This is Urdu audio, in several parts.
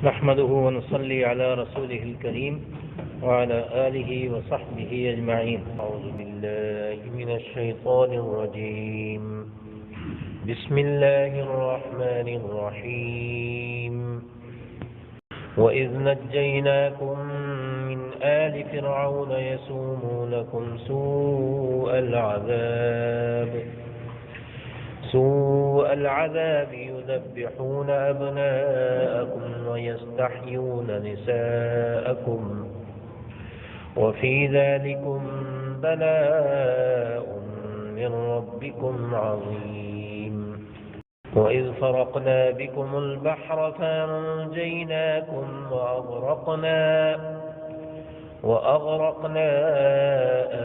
نحمده ونصلي على رسوله الكريم وعلى آله وصحبه أجمعين. أعوذ بالله من الشيطان الرجيم. بسم الله الرحمن الرحيم. وإذ نجيناكم من آل فرعون يسومونكم سوء العذاب يذبحون أبناءكم ويستحيون نساءكم وفي ذلكم بلاء من ربكم عظيم. وإذ فرقنا بكم البحر فأنجيناكم وأغرقنا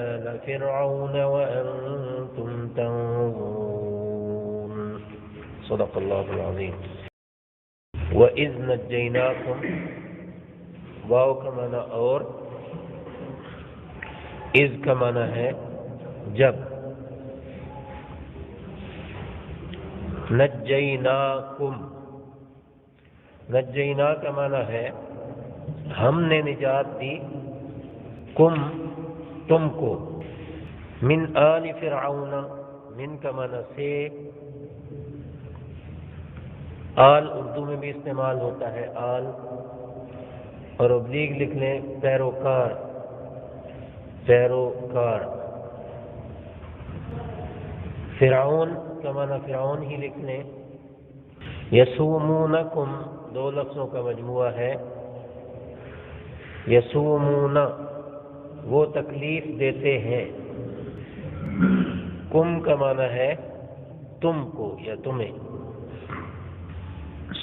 آل فرعون وأنتم تنظرون. صدق الله العظيم. وَإِذْ نَجَّيْنَاكُمْ واو کا معنی اور، اذ کا معنی ہے جب، نجیناکم، نجینا کا معنی ہے ہم نے نجات دی، کم تم کو، من آل فرعون، من کا معنی سے، آل اردو میں بھی استعمال ہوتا ہے آل، اور ابلیغ لکھ لیں پیروکار، پیروکار. فرعون کا معنی فرعون ہی لکھ لیں. یسومونکم دو لفظوں کا مجموعہ ہے. یسومون وہ تکلیف دیتے ہیں، کم کا معنی ہے تم کو یا تمہیں.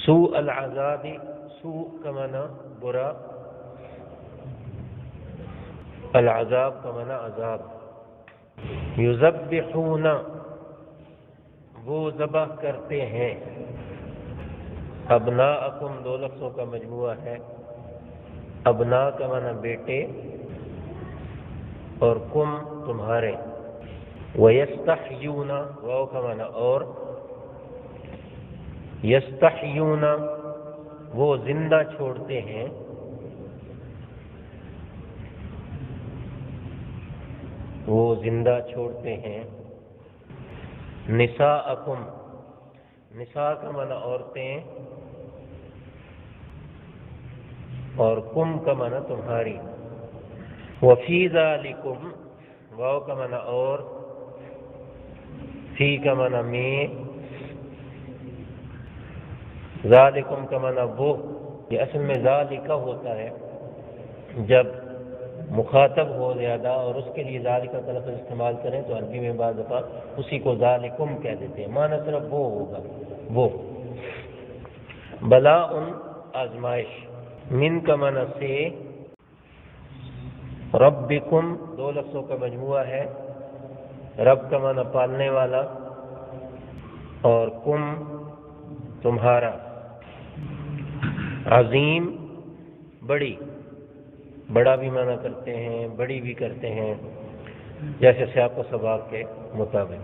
سوء العذاب، سوء کا معنی برا، العذاب کا معنی عذاب. یذبحون وہ ذبح کرتے ہیں. ابناءکم دو لفظوں کا مجموعہ ہے. ابنا کا معنی بیٹے اور کم تمہارے. ویستحیون واو کا معنی اور، یستحیون وہ زندہ چھوڑتے ہیں. وہ زندہ چھوڑتے ہیں. نساءکم، نساء کا معنی عورتیں اور کم کا معنی تمہاری. وفی ذالکم واو کا معنی اور، فی کا معنی میں، ذالکم کا معنی وہ. یہ اصل میں ذالکہ ہوتا ہے جب مخاطب ہو زیادہ اور اس کے لیے ذالکہ کا لفظ استعمال کریں تو عربی میں بعض دفعہ اسی کو ذالکم کہہ دیتے ہیں، معنی صرف وہ ہوگا وہ. بلاء آزمائش. من کا معنی سے، ربکم دو لفظوں کا مجموعہ ہے. رب کا معنی پالنے والا اور کم تمہارا. عظیم بڑی، بڑا بھی معنی کرتے ہیں بڑی بھی کرتے ہیں جیسے سیاق و سباق کے مطابق.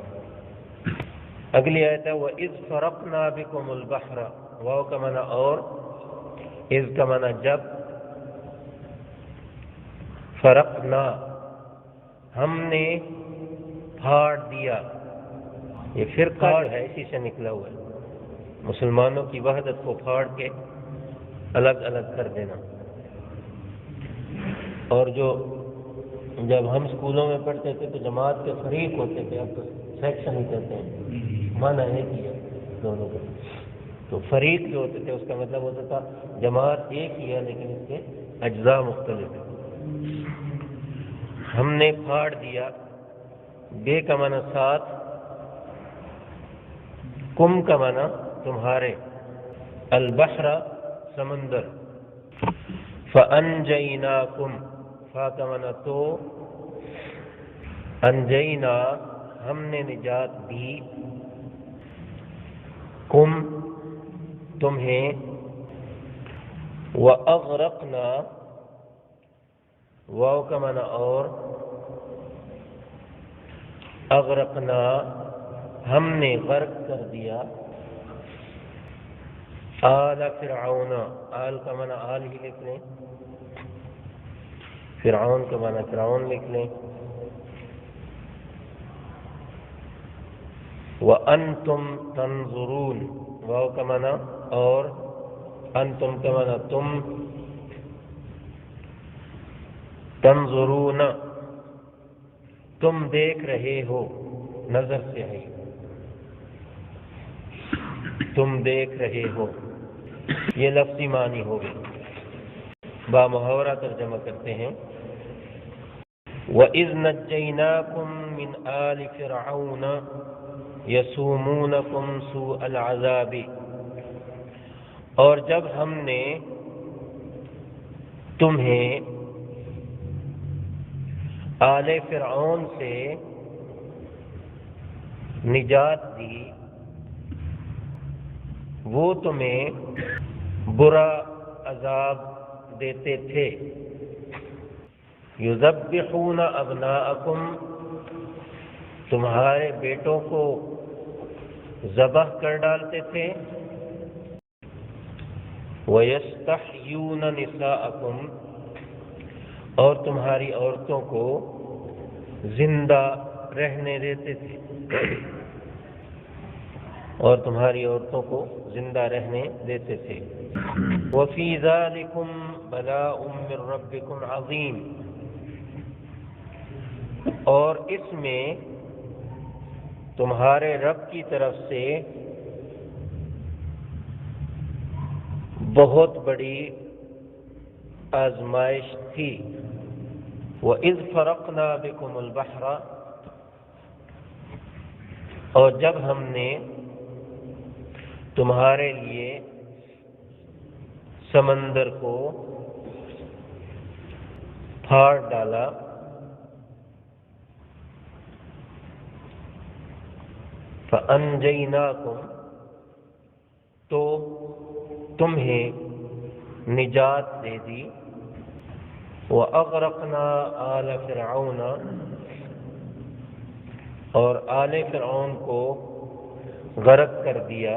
اگلی آیت ہے وَإِذْ فَرَقْنَا بِكُمُ الْبَحْرَ واو کا معنی اور، اذ کا معنی جب. فرقنا ہم نے پھاڑ دیا. یہ فرقہ ہے اسی سے نکلا ہوا ہے، مسلمانوں کی وحدت کو پھاڑ کے الگ الگ کر دینا. اور جو جب ہم اسکولوں میں پڑھتے تھے تو جماعت کے فریق ہوتے تھے، اب تو سیکشن ہی کہتے ہیں، معنی ایک ہی ہے دونوں کا. تو فریق جو ہوتے تھے اس کا مطلب ہوتا تھا جماعت ایک ہی ہے لیکن اس کے اجزاء مختلف ہیں. ہم نے پھاڑ دیا. بے کا معنی ساتھ، کم کا معنی تمہارے. البحر سمندر. فانجیناکم فا کا معنی تو، انجینا ہم نے نجات دی، کم تمہیں. وَأَغْرَقْنَا واو کا معنی اور، اغرقنا ہم نے غرق کر دیا، آل فرعون، آل کا معنی آل ہی لکھ لیں، فرعون کا معنی فرعون لکھ لیں۔ وَأَنْتُمْ تَنْظُرُونَ، واو کا معنی اور، انتم کا معنی تم، تنظرون تم دیکھ رہے ہو، نظر سے ہے، تم دیکھ رہے ہو، یہ لفظی معنی ہوگی۔ بامحاورہ ترجمہ کرتے ہیں، وَإِذْ نَجَّيْنَاكُمْ مِنْ آلِ فِرْعَوْنَ يَسُومُونَكُمْ سُوءَ الْعَذَابِ، اور جب ہم نے تمہیں آل فرعون سے نجات دی، وہ تمہیں برا عذاب دیتے تھے۔ یذبحون ابناءکم، تمہارے بیٹوں کو ذبح کر ڈالتے تھے، وَيَسْتَحْيُونَ نِسَاءَكُمْ، اور تمہاری عورتوں کو زندہ رہنے دیتے تھے، اور تمہاری عورتوں کو زندہ رہنے دیتے تھے۔ وَفِي ذَلِكُمْ بَلَاءٌ مِّن رَبِّكُمْ عَظِيمٌ، اور اس میں تمہارے رب کی طرف سے بہت بڑی آزمائش تھی۔ وَإِذْ فَرَقْنَا بِكُمُ الْبَحْرَ، اور جب ہم نے تمہارے لیے سمندر کو پھاڑ ڈالا، فَأَنْجَيْنَاكُمْ، تو تمہیں نجات دے دی، وَأَغْرَقْنَا آلَ فِرْعَوْنَ، اور آل فرعون کو غرق کر دیا،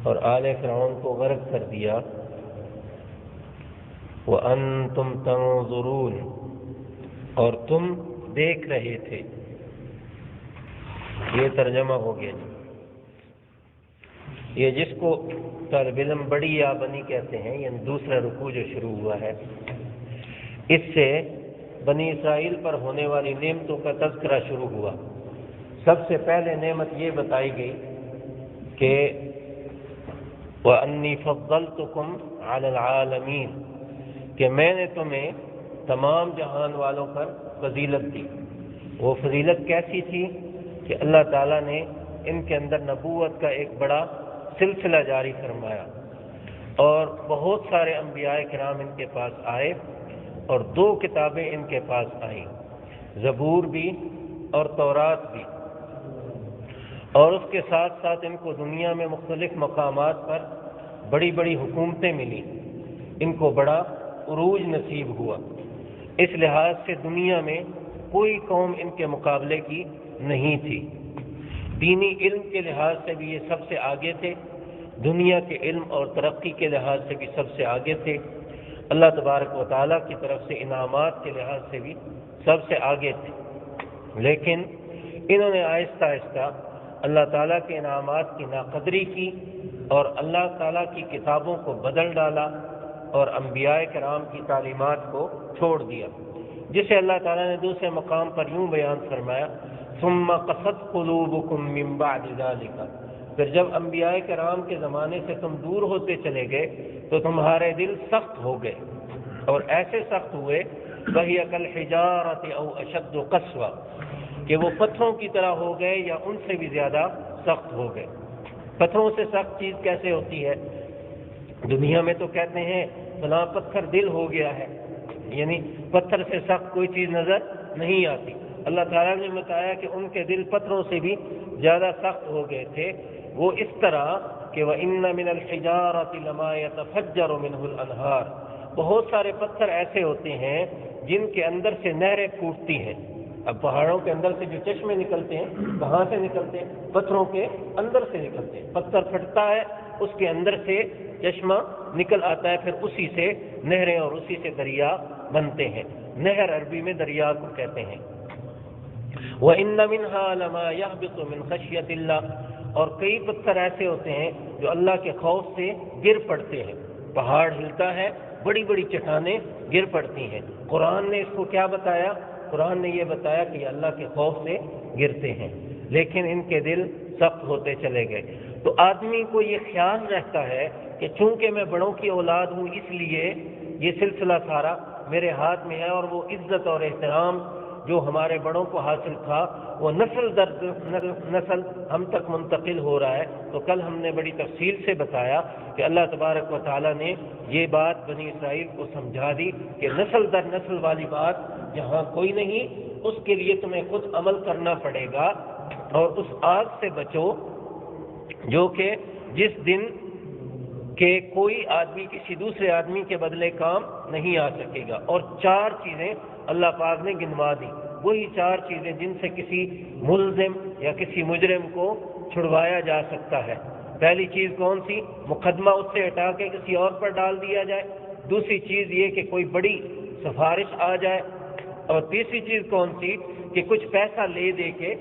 اور آل فرعون کو غرق کر دیا، وَأَنْتُمْ تَنْظُرُونَ، اور تم دیکھ رہے تھے۔ یہ ترجمہ ہو گیا جی۔ یہ جس کو طالب علم بڑی یا بنی کہتے ہیں، یعنی دوسرا رکوع جو شروع ہوا ہے، اس سے بنی اسرائیل پر ہونے والی نعمتوں کا تذکرہ شروع ہوا۔ سب سے پہلے نعمت یہ بتائی گئی کہ وَأَنِّي فَضَّلْتُكُمْ عَلَى الْعَالَمِينَ، کہ میں نے تمہیں تمام جہان والوں پر فضیلت دی۔ وہ فضیلت کیسی تھی کہ اللہ تعالیٰ نے ان کے اندر نبوت کا ایک بڑا سلسلہ جاری فرمایا، اور بہت سارے انبیاء کرام ان کے پاس آئے، اور 2 کتابیں ان کے پاس آئیں، زبور بھی اور تورات بھی، اور اس کے ساتھ ساتھ ان کو دنیا میں مختلف مقامات پر بڑی بڑی حکومتیں ملیں، ان کو بڑا عروج نصیب ہوا۔ اس لحاظ سے دنیا میں کوئی قوم ان کے مقابلے کی نہیں تھی۔ دینی علم کے لحاظ سے بھی یہ سب سے آگے تھے، دنیا کے علم اور ترقی کے لحاظ سے بھی سب سے آگے تھے، اللہ تبارک و تعالیٰ کی طرف سے انعامات کے لحاظ سے بھی سب سے آگے تھے۔ لیکن انہوں نے آہستہ آہستہ اللہ تعالیٰ کے انعامات کی ناقدری کی، اور اللہ تعالیٰ کی کتابوں کو بدل ڈالا، اور انبیاء کرام کی تعلیمات کو چھوڑ دیا، جسے اللہ تعالیٰ نے دوسرے مقام پر یوں بیان فرمایا، ثم قست قلوبکم من بعد ذلک، پھر جب انبیاء کرام کے زمانے سے تم دور ہوتے چلے گئے تو تمہارے دل سخت ہو گئے، اور ایسے سخت ہوئے وَهِيَ كَالْحِجَارَةِ أَوْ أَشَدُّ قَسْوَةً، کہ وہ پتھروں کی طرح ہو گئے یا ان سے بھی زیادہ سخت ہو گئے۔ پتھروں سے سخت چیز کیسے ہوتی ہے؟ دنیا میں تو کہتے ہیں فلاں پتھر دل ہو گیا ہے، یعنی پتھر سے سخت کوئی چیز نظر نہیں آتی۔ اللہ تعالیٰ نے بتایا کہ ان کے دل پتھروں سے بھی زیادہ سخت ہو گئے تھے، وہ اس طرح کہ وَإِنَّ مِنَ الْحِجَارَةِ لَمَا يَتَفَجَّرُ مِنْهُ الْأَنْهَارُ، بہت سارے پتھر ایسے ہوتے ہیں جن کے اندر سے نہریں پھوٹتی ہیں۔ اب پہاڑوں کے اندر سے جو چشمے نکلتے ہیں کہاں سے نکلتے ہیں؟ پتھروں کے اندر سے نکلتے ہیں. پتھر پھٹتا ہے اس کے اندر سے چشمہ نکل آتا ہے، پھر اسی سے نہریں اور اسی سے دریا بنتے ہیں. نہر عربی میں دریا کو کہتے ہیں. وَإِنَّ مِنْهَا لَمَا يَهْبِطُ مِنْ خَشْيَةِ اللَّهِ، اور کئی پتھر ایسے ہوتے ہیں جو اللہ کے خوف سے گر پڑتے ہیں. پہاڑ ہلتا ہے، بڑی بڑی چٹانیں گر پڑتی ہیں. قرآن نے اس کو کیا بتایا؟ قرآن نے یہ بتایا کہ یہ اللہ کے خوف سے گرتے ہیں، لیکن ان کے دل سخت ہوتے چلے گئے. تو آدمی کو یہ خیال رہتا ہے کہ چونکہ میں بڑوں کی اولاد ہوں اس لیے یہ سلسلہ سارا میرے ہاتھ میں ہے، اور وہ عزت اور احترام جو ہمارے بڑوں کو حاصل تھا وہ نسل در نسل ہم تک منتقل ہو رہا ہے. تو کل ہم نے بڑی تفصیل سے بتایا کہ اللہ تبارک و تعالیٰ نے یہ بات بنی اسرائیل کو سمجھا دی کہ نسل در نسل والی بات جہاں کوئی نہیں، اس کے لیے تمہیں خود عمل کرنا پڑے گا، اور اس آگ سے بچو جو کہ جس دن کہ کوئی آدمی کسی دوسرے آدمی کے بدلے کام نہیں آ سکے گا. اور 4 چیزیں اللہ پاک نے گنوا دی، وہی 4 چیزیں جن سے کسی ملزم یا کسی مجرم کو چھڑوایا جا سکتا ہے. پہلی چیز کون سی؟ مقدمہ اس سے ہٹا کے کسی اور پر ڈال دیا جائے. دوسری چیز یہ کہ کوئی بڑی سفارش آ جائے. اور تیسری چیز کون سی؟ کہ کچھ پیسہ لے دے کے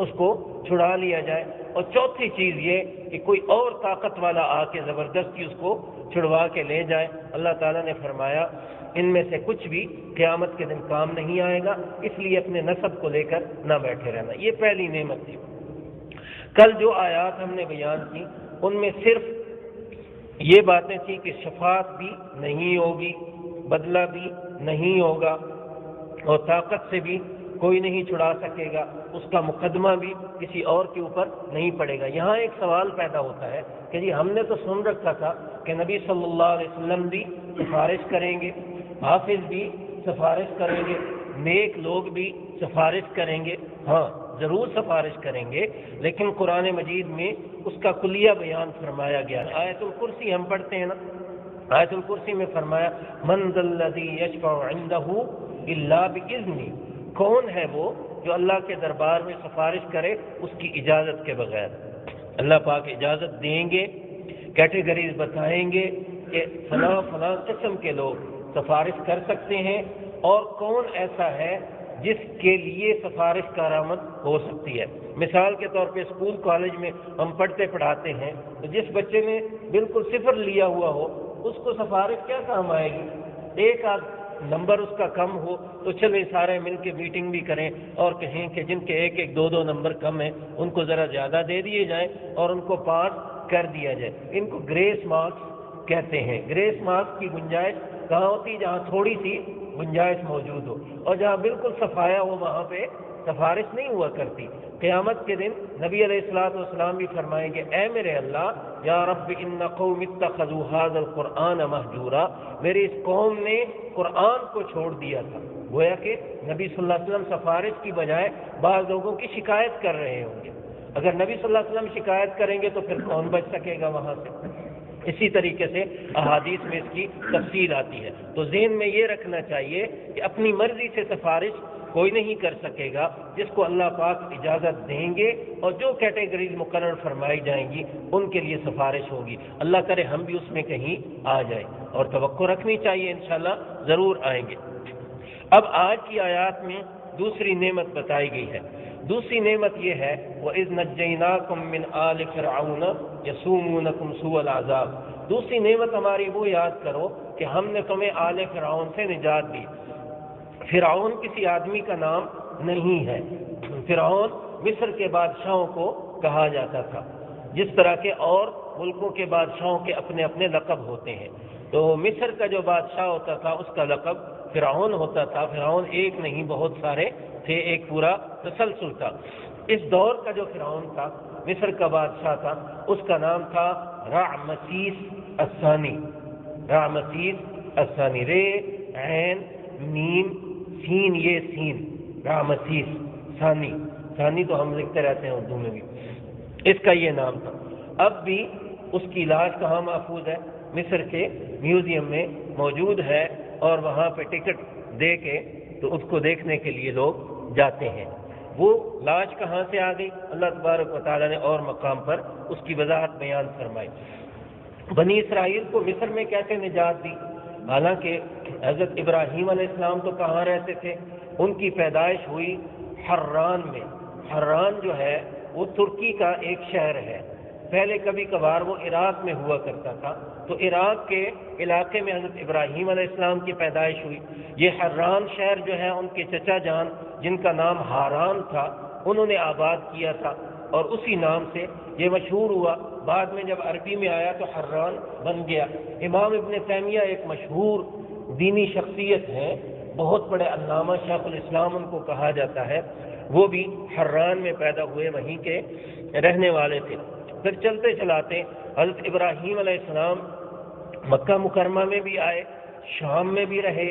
اس کو چھڑا لیا جائے. اور چوتھی چیز یہ کہ کوئی اور طاقت والا آ کے زبردستی اس کو چھڑوا کے لے جائے. اللہ تعالیٰ نے فرمایا ان میں سے کچھ بھی قیامت کے دن کام نہیں آئے گا، اس لیے اپنے نسب کو لے کر نہ بیٹھے رہنا. یہ پہلی نعمت تھی. کل جو آیات ہم نے بیان کی ان میں صرف یہ باتیں تھیں کہ شفاعت بھی نہیں ہوگی، بدلہ بھی نہیں ہوگا، اور طاقت سے بھی کوئی نہیں چھڑا سکے گا، اس کا مقدمہ بھی کسی اور کے اوپر نہیں پڑے گا. یہاں ایک سوال پیدا ہوتا ہے کہ جی ہم نے تو سن رکھا تھا کہ نبی صلی اللہ علیہ وسلم بھی سفارش کریں گے، حافظ بھی سفارش کریں گے، نیک لوگ بھی سفارش کریں گے. ہاں ضرور سفارش کریں گے، لیکن قرآن مجید میں اس کا کلیہ بیان فرمایا گیا. آیت الکرسی ہم پڑھتے ہیں نا، آیت الکرسی میں فرمایا من ذا الذی یشفع عندہ الا باذنہ، کون ہے وہ جو اللہ کے دربار میں سفارش کرے اس کی اجازت کے بغیر. اللہ پاک اجازت دیں گے، کیٹیگریز بتائیں گے کہ فلاں فلاں قسم کے لوگ سفارش کر سکتے ہیں، اور کون ایسا ہے جس کے لیے سفارش کارآمد ہو سکتی ہے. مثال کے طور پہ اسکول کالج میں ہم پڑھاتے ہیں تو جس بچے نے بالکل 0 لیا ہوا ہو اس کو سفارش کیا کام آئے گی؟ ایک آدھ نمبر اس کا کم ہو تو چلے سارے مل کے میٹنگ بھی کریں اور کہیں کہ جن کے 1 1 2 2 نمبر کم ہیں ان کو ذرا زیادہ دے دیے جائیں اور ان کو پاس کر دیا جائے. ان کو گریس مارکس کہتے ہیں. گریس مارکس کی گنجائش کہاں ہوتی؟ جہاں تھوڑی سی گنجائش موجود ہو، اور جہاں بالکل صفایا ہو وہاں پہ سفارش نہیں ہوا کرتی. قیامت کے دن نبی علیہ الصلوۃ والسلام بھی فرمائیں گے اے میرے اللہ یا رب ان قوم اتخذوا هذا القرآن مہجورا، میری اس قوم نے قرآن کو چھوڑ دیا تھا. گویا کہ نبی صلی اللہ علیہ وسلم سفارش کی بجائے بعض لوگوں کی شکایت کر رہے ہوں گے. اگر نبی صلی اللہ علیہ وسلم شکایت کریں گے تو پھر کون بچ سکے گا وہاں سے؟ اسی طریقے سے احادیث میں اس کی تفصیل آتی ہے. تو ذہن میں یہ رکھنا چاہیے کہ اپنی مرضی سے سفارش کوئی نہیں کر سکے گا، جس کو اللہ پاک اجازت دیں گے اور جو کیٹیگریز مقرر فرمائی جائیں گی ان کے لیے سفارش ہوگی. اللہ کرے ہم بھی اس میں کہیں آ جائیں، اور توقع رکھنی چاہیے، انشاءاللہ ضرور آئیں گے. اب آج کی آیات میں دوسری نعمت بتائی گئی ہے. دوسری نعمت یہ ہے وَإِذْ نَجَّيْنَاكُمْ مِنْ آلِ فِرْعَوْنَ يَسُومُونَكُمْ سُوءَ الْعَذَابِ. دوسری نعمت ہماری وہ یاد کرو کہ ہم نے تمہیں آل فرعون سے نجات دی. فرعون کسی آدمی کا نام نہیں ہے. فرعون مصر کے بادشاہوں کو کہا جاتا تھا، جس طرح کے اور ملکوں کے بادشاہوں کے اپنے اپنے لقب ہوتے ہیں. تو مصر کا جو بادشاہ ہوتا تھا اس کا لقب فرعون ہوتا تھا. فرعون ایک نہیں بہت سارے تھے، ایک پورا تسلسل تھا. اس دور کا جو فرعون تھا، مصر کا بادشاہ تھا، اس کا نام تھا رعمسیس الثانی. رعمسیس الثانی، رے عین میم سین، یہ سین رعمسیس ثانی. ثانی تو ہم لکھتے رہتے ہیں اردو میں بھی. اس کا یہ نام تھا. اب بھی اس کی لاش کہاں محفوظ ہے؟ مصر کے میوزیم میں موجود ہے، اور وہاں پہ ٹکٹ دے کے تو اس کو دیکھنے کے لیے لوگ جاتے ہیں۔ وہ لاش کہاں سے آ گئی؟ اللہ تبارک و تعالیٰ نے اور مقام پر اس کی وضاحت بیان فرمائی۔ بنی اسرائیل کو مصر میں کیسے نجات دی؟ حالانکہ حضرت ابراہیم علیہ السلام تو کہاں رہتے تھے؟ ان کی پیدائش ہوئی حران میں۔ حران جو ہے وہ ترکی کا ایک شہر ہے، پہلے کبھی کبھار وہ عراق میں ہوا کرتا تھا، تو عراق کے علاقے میں حضرت ابراہیم علیہ السلام کی پیدائش ہوئی۔ یہ حران شہر جو ہے ان کے چچا جان جن کا نام ہاران تھا انہوں نے آباد کیا تھا، اور اسی نام سے یہ مشہور ہوا۔ بعد میں جب عربی میں آیا تو حران بن گیا۔ امام ابن تیمیہ ایک مشہور دینی شخصیت ہیں، بہت بڑے علامہ شیخ الاسلام ان کو کہا جاتا ہے، وہ بھی حران میں پیدا ہوئے، وہیں کے رہنے والے تھے۔ پھر چلتے چلاتے حضرت ابراہیم علیہ السلام مکہ مکرمہ میں بھی آئے، شام میں بھی رہے،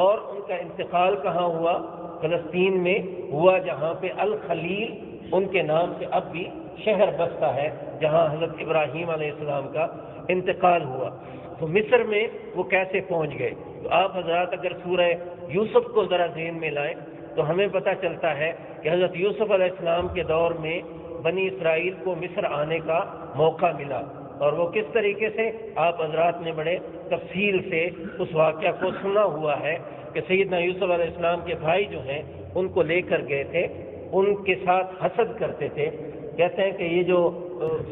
اور ان کا انتقال کہاں ہوا؟ فلسطین میں ہوا، جہاں پہ الخلیل ان کے نام سے اب بھی شہر بستا ہے، جہاں حضرت ابراہیم علیہ السلام کا انتقال ہوا۔ تو مصر میں وہ کیسے پہنچ گئے؟ تو آپ حضرات اگر سورہ یوسف کو ذرا ذہن میں لائیں تو ہمیں پتہ چلتا ہے کہ حضرت یوسف علیہ السلام کے دور میں بنی اسرائیل کو مصر آنے کا موقع ملا، اور وہ کس طریقے سے؟ آپ حضرات نے بڑے تفصیل سے اس واقعہ کو سنا ہوا ہے کہ سیدنا یوسف علیہ السلام کے بھائی جو ہیں ان کو لے کر گئے تھے، ان کے ساتھ حسد کرتے تھے۔ کہتے ہیں کہ یہ جو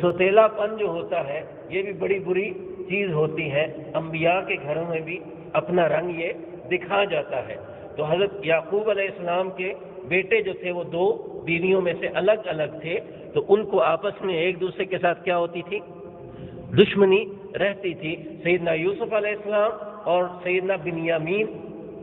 سوتیلا پن جو ہوتا ہے یہ بھی بڑی بری چیز ہوتی ہے، انبیاء کے گھروں میں بھی اپنا رنگ یہ دکھا جاتا ہے۔ تو حضرت یعقوب علیہ السلام کے بیٹے جو تھے وہ دو بیویوں میں سے الگ الگ تھے، تو ان کو آپس میں ایک دوسرے کے ساتھ کیا ہوتی تھی؟ دشمنی رہتی تھی۔ سیدنا یوسف علیہ السلام اور سیدنا بنیامین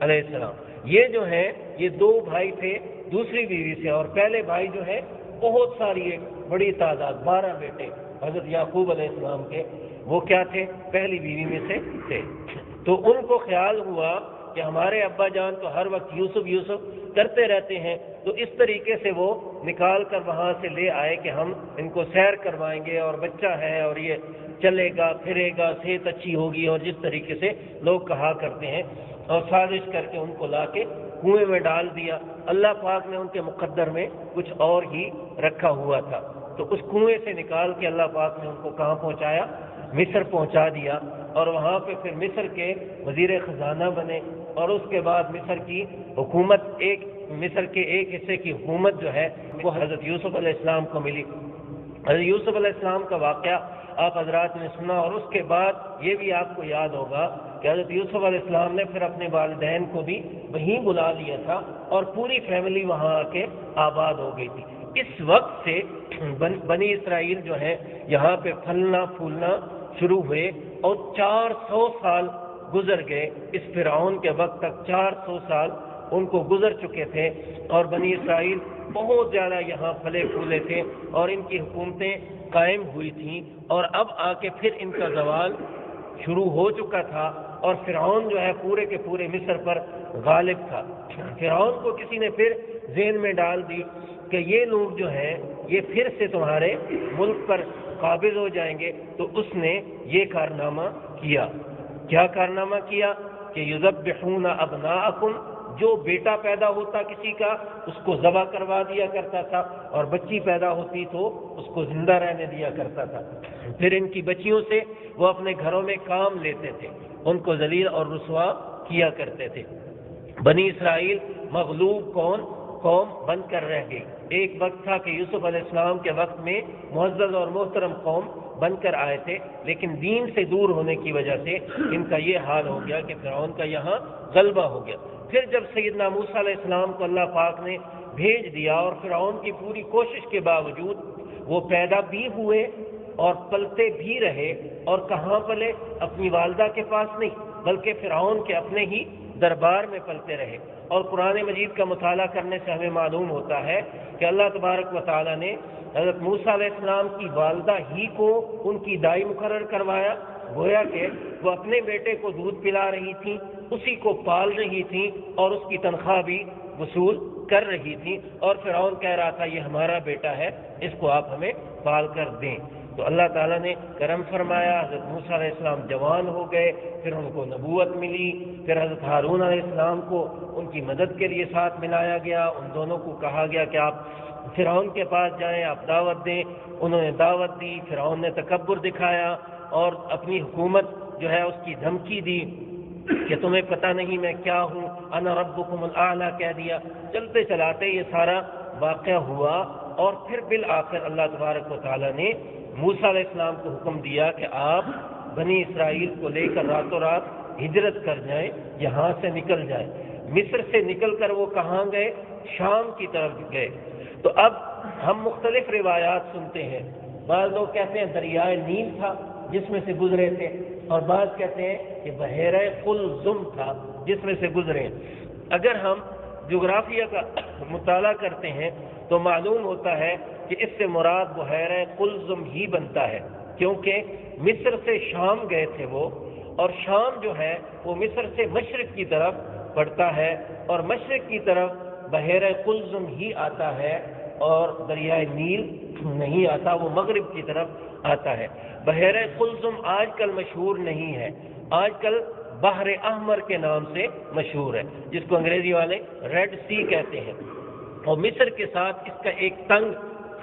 علیہ السلام، یہ جو ہیں یہ دو بھائی تھے دوسری بیوی سے، اور پہلے بھائی جو ہے بہت ساری ایک بڑی تعداد 12 بیٹے حضرت یعقوب علیہ السلام کے، وہ کیا تھے؟ پہلی بیوی میں سے تھے۔ تو ان کو خیال ہوا کہ ہمارے ابا جان تو ہر وقت یوسف یوسف کرتے رہتے ہیں، تو اس طریقے سے وہ نکال کر وہاں سے لے آئے کہ ہم ان کو سیر کروائیں گے، اور بچہ ہے اور یہ چلے گا پھرے گا، صحت اچھی ہوگی، اور جس طریقے سے لوگ کہا کرتے ہیں، اور سازش کر کے ان کو لا کے کنویں میں ڈال دیا۔ اللہ پاک نے ان کے مقدر میں کچھ اور ہی رکھا ہوا تھا، تو اس کنویں سے نکال کے اللہ پاک نے ان کو کہاں پہنچایا؟ مصر پہنچا دیا، اور وہاں پہ پھر مصر کے وزیر خزانہ بنے، اور اس کے بعد مصر کی حکومت مصر کے ایک حصے کی حکومت جو ہے وہ حضرت یوسف علیہ السلام کو ملی۔ حضرت یوسف علیہ السلام کا واقعہ آپ حضرات نے سنا، اور اس کے بعد یہ بھی آپ کو یاد ہوگا کہ حضرت یوسف علیہ السلام نے پھر اپنے والدین کو بھی وہیں بلا لیا تھا، اور پوری فیملی وہاں آ کے آباد ہو گئی تھی۔ اس وقت سے بنی اسرائیل جو ہے یہاں پہ پھلنا پھولنا شروع ہوئے، اور 400 سال گزر گئے۔ اس فرعون کے وقت تک 400 سال ان کو گزر چکے تھے، اور بنی اسرائیل بہت زیادہ یہاں پھلے پھولے تھے، اور ان کی حکومتیں قائم ہوئی تھیں، اور اب آ کے پھر ان کا زوال شروع ہو چکا تھا، اور فرعون جو ہے پورے کے پورے مصر پر غالب تھا۔ فرعون کو کسی نے پھر ذہن میں ڈال دی کہ یہ لوگ جو ہیں یہ پھر سے تمہارے ملک پر قابض ہو جائیں گے، تو اس نے یہ کارنامہ کیا۔ کیا کارنامہ کیا؟ کہ یذبحون ابناءکم، جو بیٹا پیدا ہوتا کسی کا اس کو ذبح کروا دیا کرتا تھا، اور بچی پیدا ہوتی تو اس کو زندہ رہنے دیا کرتا تھا۔ پھر ان کی بچیوں سے وہ اپنے گھروں میں کام لیتے تھے، ان کو ذلیل اور رسوا کیا کرتے تھے۔ بنی اسرائیل مغلوب قوم بن کر رہ گئی۔ ایک وقت تھا کہ یوسف علیہ السلام کے وقت میں معزز اور محترم قوم بن کر آئے تھے، لیکن دین سے دور ہونے کی وجہ سے ان کا یہ حال ہو گیا کہ فرعون کا یہاں غلبہ ہو گیا۔ پھر جب سیدنا موسیٰ علیہ السلام کو اللہ پاک نے بھیج دیا، اور فرعون کی پوری کوشش کے باوجود وہ پیدا بھی ہوئے اور پلتے بھی رہے، اور کہاں پلے؟ اپنی والدہ کے پاس نہیں، بلکہ فرعون کے اپنے ہی دربار میں پلتے رہے۔ اور قرآن مجید کا مطالعہ کرنے سے ہمیں معلوم ہوتا ہے کہ اللہ تبارک و تعالیٰ نے حضرت موسیٰ علیہ السلام کی والدہ ہی کو ان کی دائی مقرر کروایا، گویا کہ وہ اپنے بیٹے کو دودھ پلا رہی تھیں، اسی کو پال رہی تھیں، اور اس کی تنخواہ بھی وصول کر رہی تھیں، اور فرعون کہہ رہا تھا یہ ہمارا بیٹا ہے، اس کو آپ ہمیں پال کر دیں۔ تو اللہ تعالیٰ نے کرم فرمایا، حضرت موسیٰ علیہ السلام جوان ہو گئے، پھر ان کو نبوت ملی، پھر حضرت ہارون علیہ السلام کو ان کی مدد کے لیے ساتھ ملایا گیا، ان دونوں کو کہا گیا کہ آپ فرعون کے پاس جائیں، آپ دعوت دیں، انہوں نے دعوت دی، فرعون نے تکبر دکھایا اور اپنی حکومت جو ہے اس کی دھمکی دی کہ تمہیں پتہ نہیں میں کیا ہوں، انا ربکم الاعلی کہہ دیا۔ چلتے چلاتے یہ سارا واقعہ ہوا، اور پھر بالآخر اللہ تبارک و تعالیٰ نے موسیٰ علیہ السلام کو حکم دیا کہ آپ بنی اسرائیل کو لے کر راتوں رات ہجرت کر جائیں، یہاں سے نکل جائیں۔ مصر سے نکل کر وہ کہاں گئے؟ شام کی طرف گئے۔ تو اب ہم مختلف روایات سنتے ہیں، بعض لوگ کہتے ہیں دریائے نیل تھا جس میں سے گزرے تھے، اور بعض کہتے ہیں کہ بحیرہ قلزم تھا جس میں سے گزرے۔ اگر ہم جغرافیہ کا مطالعہ کرتے ہیں تو معلوم ہوتا ہے کہ اس سے مراد بحیرہ قلزم ہی بنتا ہے، کیونکہ مصر سے شام گئے تھے وہ، اور شام جو ہے وہ مصر سے مشرق کی طرف پڑتا ہے، اور مشرق کی طرف بحیرہ قلزم ہی آتا ہے، اور دریائے نیل نہیں آتا، وہ مغرب کی طرف آتا ہے۔ بحیرہ قلزم آج کل مشہور نہیں ہے، آج کل بحر احمر کے نام سے مشہور ہے، جس کو انگریزی والے ریڈ سی کہتے ہیں۔ اور مصر کے ساتھ اس کا ایک تنگ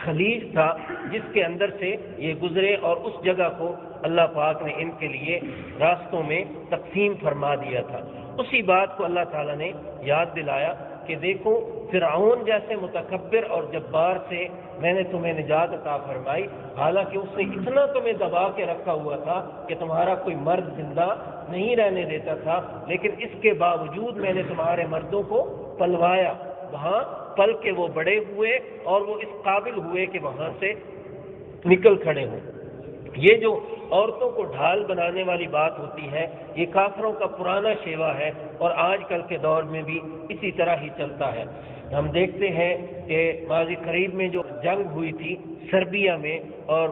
خلیج تھا جس کے اندر سے یہ گزرے، اور اس جگہ کو اللہ پاک نے ان کے لیے راستوں میں تقسیم فرما دیا تھا۔ اسی بات کو اللہ تعالیٰ نے یاد دلایا کہ دیکھو فرعون جیسے متکبر اور جبار سے میں نے تمہیں نجات عطا فرمائی، حالانکہ اس نے اتنا تمہیں دبا کے رکھا ہوا تھا کہ تمہارا کوئی مرد زندہ نہیں رہنے دیتا تھا، لیکن اس کے باوجود میں نے تمہارے مردوں کو پلوایا، وہاں پل کے وہ بڑے ہوئے اور وہ اس قابل ہوئے کہ وہاں سے نکل کھڑے ہوں۔ یہ جو عورتوں کو ڈھال بنانے والی بات ہوتی ہے، یہ کافروں کا پرانا شیوا ہے، اور آج کل کے دور میں بھی اسی طرح ہی چلتا ہے۔ ہم دیکھتے ہیں کہ ماضی قریب میں جو جنگ ہوئی تھی سربیا میں اور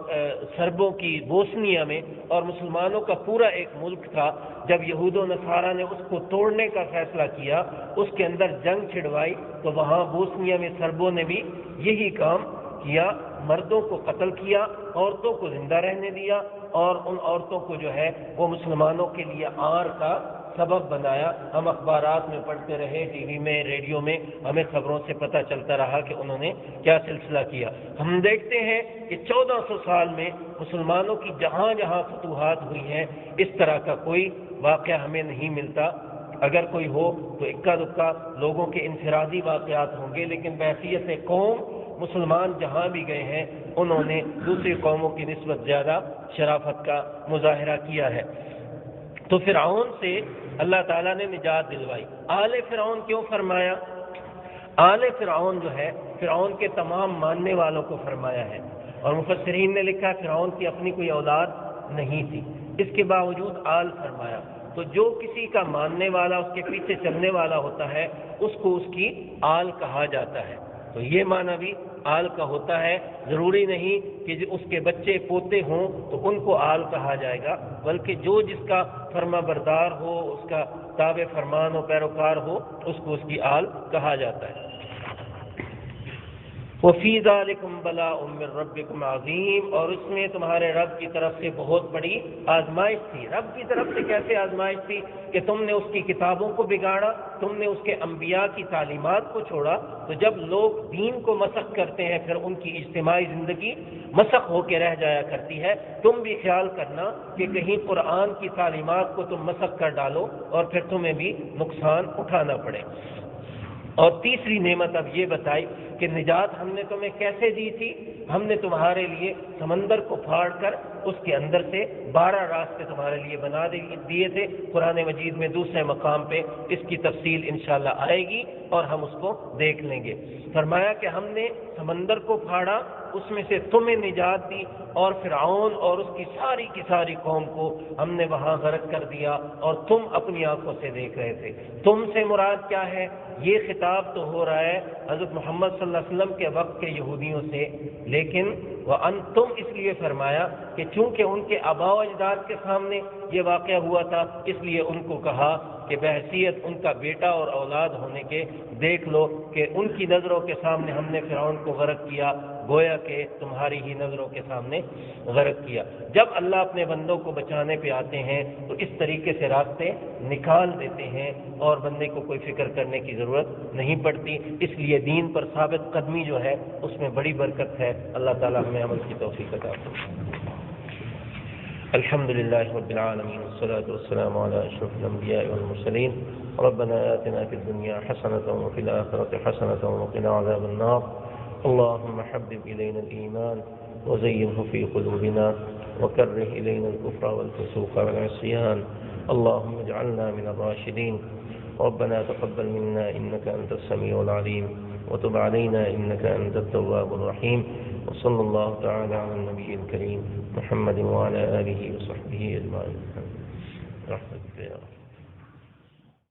سربوں کی بوسنیا میں، اور مسلمانوں کا پورا ایک ملک تھا، جب یہود و نصارہ نے اس کو توڑنے کا فیصلہ کیا، اس کے اندر جنگ چھڑوائی، تو وہاں بوسنیا میں سربوں نے بھی یہی کام کیا، مردوں کو قتل کیا، عورتوں کو زندہ رہنے دیا، اور ان عورتوں کو جو ہے وہ مسلمانوں کے لیے آر کا سبب بنایا۔ ہم اخبارات میں پڑھتے رہے، ٹی وی میں، ریڈیو میں، ہمیں خبروں سے پتہ چلتا رہا کہ انہوں نے کیا سلسلہ کیا۔ ہم دیکھتے ہیں کہ 1400 سال میں مسلمانوں کی جہاں جہاں فتوحات ہوئی ہیں، اس طرح کا کوئی واقعہ ہمیں نہیں ملتا۔ اگر کوئی ہو تو اکا دکا لوگوں کے انفرادی واقعات ہوں گے، لیکن بحیثیت قوم مسلمان جہاں بھی گئے ہیں انہوں نے دوسری قوموں کی نسبت زیادہ شرافت کا مظاہرہ کیا ہے۔ تو فرعون سے اللہ تعالیٰ نے نجات دلوائی۔ آل فرعون کیوں فرمایا؟ آل فرعون جو ہے فرعون کے تمام ماننے والوں کو فرمایا ہے، اور مفسرین نے لکھا فرعون کی اپنی کوئی اولاد نہیں تھی، اس کے باوجود آل فرمایا۔ تو جو کسی کا ماننے والا، اس کے پیچھے چلنے والا ہوتا ہے، اس کو اس کی آل کہا جاتا ہے۔ تو یہ معنی بھی آل کا ہوتا ہے، ضروری نہیں کہ اس کے بچے پوتے ہوں تو ان کو آل کہا جائے گا، بلکہ جو جس کا فرما بردار ہو، اس کا تابع فرمان و پیروکار ہو، اس کو اس کی آل کہا جاتا ہے۔ وَفِي ذَلِكُمْ بَلَاءٌ مِّن رَّبِّكُمْ عَظِيمٌ، اور اس میں تمہارے رب کی طرف سے بہت بڑی آزمائش تھی۔ رب کی طرف سے کیسے آزمائش تھی؟ کہ تم نے اس کی کتابوں کو بگاڑا، تم نے اس کے انبیاء کی تعلیمات کو چھوڑا۔ تو جب لوگ دین کو مسخ کرتے ہیں پھر ان کی اجتماعی زندگی مسخ ہو کے رہ جایا کرتی ہے۔ تم بھی خیال کرنا کہ کہیں قرآن کی تعلیمات کو تم مسخ کر ڈالو اور پھر تمہیں بھی نقصان اٹھانا پڑے۔ اور تیسری نعمت اب یہ بتائی کہ نجات ہم نے تمہیں کیسے دی تھی؟ ہم نے تمہارے لیے سمندر کو پھاڑ کر اس کے اندر سے 12 راستے تمہارے لیے بنا دیے تھے۔ قرآن مجید میں دوسرے مقام پہ اس کی تفصیل انشاءاللہ آئے گی اور ہم اس کو دیکھ لیں گے۔ فرمایا کہ ہم نے سمندر کو پھاڑا، اس میں سے تمہیں نجات دی، اور فرعون اور اس کی ساری قوم کو ہم نے وہاں غرق کر دیا، اور تم اپنی آنکھوں سے دیکھ رہے تھے۔ تم سے مراد کیا ہے؟ یہ خطاب تو ہو رہا ہے حضرت محمد صلی اللہ علیہ وسلم کے وقت کے یہودیوں سے، لیکن وَأَنْتُمْ اس لیے فرمایا کہ چونکہ ان کے آباء و اجداد کے سامنے یہ واقعہ ہوا تھا، اس لیے ان کو کہا کہ بحیثیت ان کا بیٹا اور اولاد ہونے کے دیکھ لو کہ ان کی نظروں کے سامنے ہم نے فرعون کو غرق کیا، گویا کہ تمہاری ہی نظروں کے سامنے غرق کیا۔ جب اللہ اپنے بندوں کو بچانے پہ آتے ہیں تو اس طریقے سے راستے نکال دیتے ہیں اور بندے کو کوئی فکر کرنے کی ضرورت نہیں پڑتی۔ اس لیے دین پر ثابت قدمی جو ہے اس میں بڑی برکت ہے۔ اللہ تعالی ہمیں عمل کی توفیق عطا فرمائے۔ الحمد للہ رب العالمین والصلاة والسلام علی اشرف الانبیاء والمرسلین ربنا آتنا فی الدنیا حسنة وفی الآخرة حسنة وقنا عذاب النار اللهم حبب إلينا الإيمان وزينه في قلوبنا وكره إلينا الكفر والفسوق والعصيان اللهم اجعلنا من الراشدين ربنا تقبل منا إنك أنت السميع العليم وتب علينا إنك أنت التواب الرحيم وصلى الله تعالى على النبي الكريم محمد وعلى آله وصحبه أجمعين رحمة الله